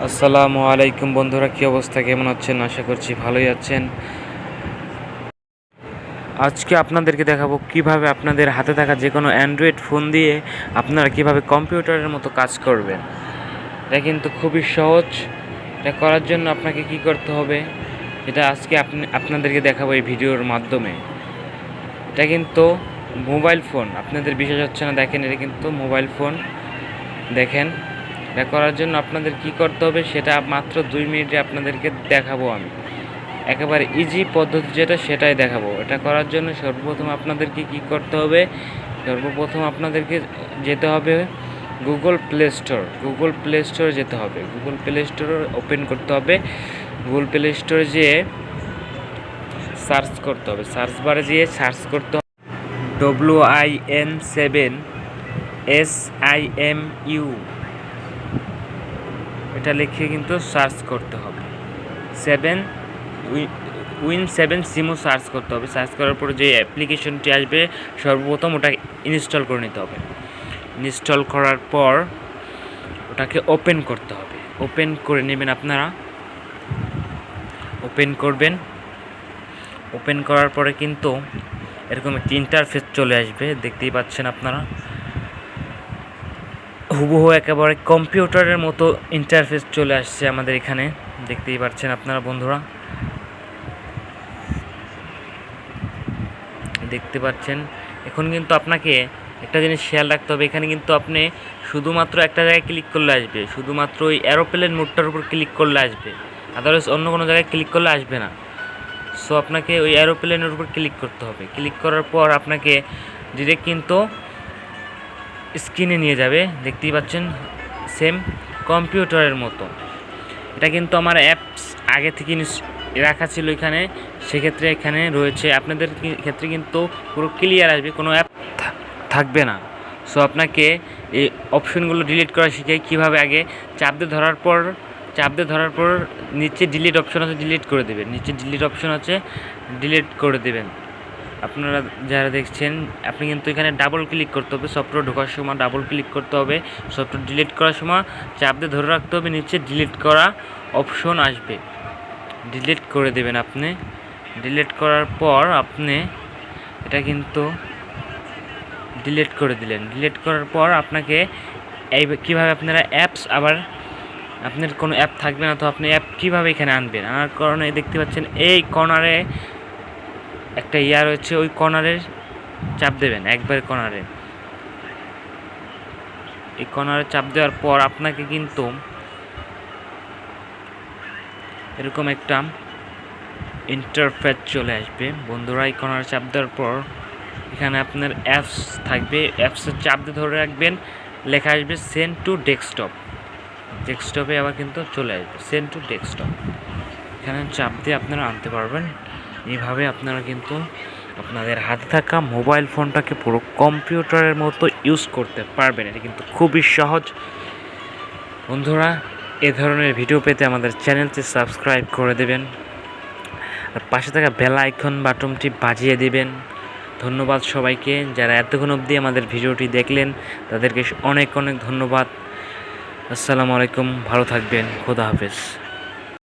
আসসালামু আলাইকুম বন্ধুরা, কী অবস্থা, কেমন আছেন? আশা করছি ভালোই আছেন। আজকে আপনাদেরকে দেখাবো কিভাবে আপনাদের হাতে থাকা যে কোনো অ্যান্ড্রয়েড ফোন দিয়ে আপনারা কিভাবে কম্পিউটারের মতো কাজ করবেন। এটা কিন্তু খুবই সহজ। এটা করার জন্য আপনাকে কি করতে হবে এটা আজকে আপনাদেরকে দেখাবো এই ভিডিওর মাধ্যমে। এটা কিন্তু মোবাইল ফোন, আপনাদের বিশ্বাস হচ্ছে না, দেখেন এটা কিন্তু মোবাইল ফোন। দেখেন, এটা করার জন্য আপনাদের কি করতে হবে সেটা মাত্র 2 মিনিটে আপনাদেরকে দেখাবো আমি। একেবারে ইজি পদ্ধতি যেটা সেটাই দেখাবো। এটা করার জন্য সর্বপ্রথম আপনাদেরকে কি করতে হবে, সর্বপ্রথম আপনাদেরকে যেতে হবে গুগল প্লে স্টোরে যেতে হবে। গুগল প্লে স্টোর ওপেন করতে হবে। গুগল প্লে স্টোরে যেয়ে সার্চ করতে হবে, সার্চ বারে যেয়ে সার্চ করতে হবে WIN7SIMU, এটা লিখে কিন্তু সার্চ করতে হবে। Win7 সিমু সার্চ করতে হবে। সার্চ করার পর যে অ্যাপ্লিকেশনটি আসবে সর্বপ্রথম ওটা ইনস্টল করে নিতে হবে। ইনস্টল করার পর ওটাকে ওপেন করতে হবে। ওপেন করে নেবেন আপনারা, ওপেন করবেন। ওপেন করার পরে কিন্তু এরকম একটি ইন্টারফেস চলে আসবে, দেখতেই পাচ্ছেন আপনারা। হুবহু একেবারে কম্পিউটারের মতো ইন্টারফেস চলে আসছে আমাদের এখানে, দেখতেই পাচ্ছেন আপনারা বন্ধুরা, দেখতে পাচ্ছেন। এখন কিন্তু আপনাকে একটা জিনিস খেয়াল রাখতে হবে, এখানে কিন্তু আপনি শুধুমাত্র একটা জায়গায় ক্লিক করলে আসবে, শুধুমাত্র ওই অ্যারোপ্লেন মোডটার উপর ক্লিক করলে আসবে, আদারওয়াইজ অন্য কোনো জায়গায় ক্লিক করলে আসবে না। সো আপনাকে ওই অ্যারোপ্লেনের উপর ক্লিক করতে হবে। ক্লিক করার পর আপনাকে ডিরেক্ট কিন্তু স্ক্রিনে নিয়ে যাবে, দেখতেই পাচ্ছেন, সেম কম্পিউটারের মতো। এটা কিন্তু আমার অ্যাপস আগে থেকে রাখা ছিল এখানে, সেক্ষেত্রে এখানে রয়েছে। আপনাদের ক্ষেত্রে কিন্তু পুরো ক্লিয়ার আসবে, কোনো অ্যাপ থাকবে না। সো আপনাকে এই অপশনগুলো ডিলিট করা শিখাই কীভাবে। আগে চাপ দিয়ে ধরার পর নিচে ডিলিট অপশন আছে, ডিলিট করে দেবেন। নিচে ডিলিট অপশন আছে, ডিলিট করে দেবেন। আপনারা যারা দেখছেন, আপনি কিন্তু এখানে ডাবল ক্লিক করতে হবে। সফটওয়্যার ঢোকার সময় ডাবল ক্লিক করতে হবে। সফটওয়্যার ডিলিট করার সময় চাপ দিয়ে ধরে রাখতে হবে, নিচে ডিলিট করা অপশন আসবে, ডিলিট করে দেবেন আপনি। ডিলিট করার পর আপনি এটা কিন্তু ডিলিট করে দিলেন। ডিলিট করার পর আপনাকে এই কীভাবে আপনারা অ্যাপস, আবার আপনার কোনো অ্যাপ থাকবে না, তো আপনি অ্যাপ কীভাবে এখানে আনবেন। আনার কারণে দেখতে পাচ্ছেন এই কর্নারে একটা রয়েছে, ওই কর্নারে চাপ দেবেন, একবার কর্নারে। এই কর্নারে চাপ দেওয়ার পর আপনাকে কিন্তু এরকম একটা ইন্টারফেস চলে আসবে বন্ধুরা। এই কর্নারে চাপ দেওয়ার পর এখানে আপনার অ্যাপস থাকবে, অ্যাপসের চাপ দিয়ে ধরে রাখবেন, লেখা আসবে সেন্ড টু ডেস্কটপ। ডেস্কটপে আবার কিন্তু চলে আসবে সেন্ড টু ডেস্কটপ, এখানে চাপ দিয়ে আপনারা আনতে পারবেন। এইভাবে আপনারা কিন্তু আপনাদের হাতে থাকা মোবাইল ফোনটাকে পুরো কম্পিউটারের মতো ইউজ করতে পারবেন। এটা কিন্তু খুবই সহজ বন্ধুরা। এ ধরনের ভিডিও পেতে আমাদের চ্যানেলটি সাবস্ক্রাইব করে দেবেন, আর পাশে থাকা বেল আইকন বাটনটি বাজিয়ে দেবেন। ধন্যবাদ সবাইকে যারা এতক্ষণ অবধি আমাদের ভিডিওটি দেখলেন, তাদেরকে অনেক অনেক ধন্যবাদ। আসসালামু আলাইকুম, ভালো থাকবেন, খোদা হাফেজ।